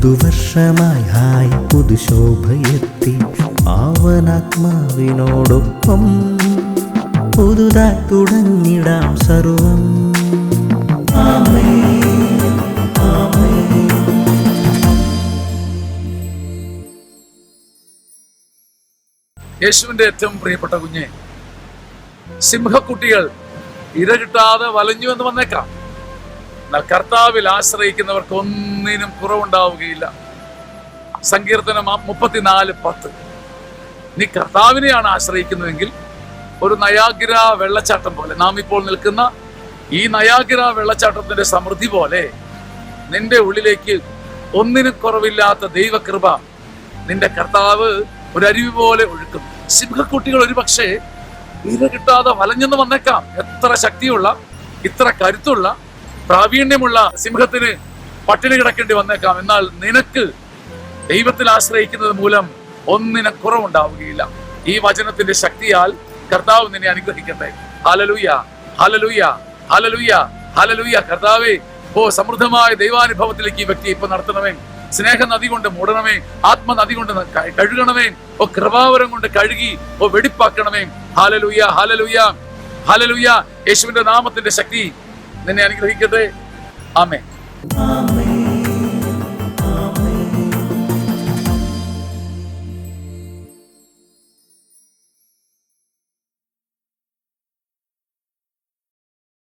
പുതുവർഷമായി hi പുതുശോഭയെത്തി പാവനാത്മാവിനോടൊപ്പം പുതുതായി തുടങ്ങിടാം സർവം. യേശുവിന്റെ ഏറ്റവും പ്രിയപ്പെട്ട കുഞ്ഞെ, സിംഹക്കുട്ടികൾ ഇര കിട്ടാതെ വലഞ്ഞു എന്ന് വന്നേക്കാം. എന്നാൽ കർത്താവിൽ ആശ്രയിക്കുന്നവർക്ക് ഒന്നിനും കുറവുണ്ടാവുകയില്ല. സങ്കീർത്തനം 34:10. നീ കർത്താവിനെയാണ് ആശ്രയിക്കുന്നതെങ്കിൽ ഒരു നയാഗ്ര വെള്ളച്ചാട്ടം പോലെ, നാം ഇപ്പോൾ നിൽക്കുന്ന ഈ നയാഗ്ര വെള്ളച്ചാട്ടത്തിന്റെ സമൃദ്ധി പോലെ നിന്റെ ഉള്ളിലേക്ക് ഒന്നിനും കുറവില്ലാത്ത ദൈവകൃപ നിന്റെ കർത്താവ് ഒരു അരുവി പോലെ ഒഴുക്കും. സിംഹക്കുട്ടികൾ ഒരു പക്ഷേ ഇര കിട്ടാതെ വലഞ്ഞെന്ന് വന്നേക്കാം. എത്ര ശക്തിയുള്ള, ഇത്ര കരുത്തുള്ള, പ്രാവീണ്യമുള്ള സിംഹത്തിന് പട്ടിണി കിടക്കേണ്ടി വന്നേക്കാം. എന്നാൽ നിനക്ക് ദൈവത്തിൽ ആശ്രയിക്കുന്നത് മൂലം ഒന്നിനും കുറവുണ്ടാവുകയില്ല. ഈ വചനത്തിന്റെ ശക്തിയാൽ കർത്താവ് നിന്നെ അനുഗ്രഹിക്കട്ടെ. Hallelujah, hallelujah, hallelujah, hallelujah. കർത്താവേ, സമൃദ്ധമായ ദൈവാനുഭവത്തിലേക്ക് ഈ വ്യക്തിയെ ഇപ്പൊ നടത്തണമേ. സ്നേഹ നദി കൊണ്ട് മൂടണമേ, ആത്മനദി കൊണ്ട് കഴുകണമേ, കൃപാവരം കൊണ്ട് കഴുകി വെടിപ്പാക്കണമേ. Hallelujah, hallelujah, hallelujah. യേശുവിന്റെ നാമത്തിന്റെ ശക്തി നിന്നെ അനുഗ്രഹിക്കട്ടെ. ആമേൻ.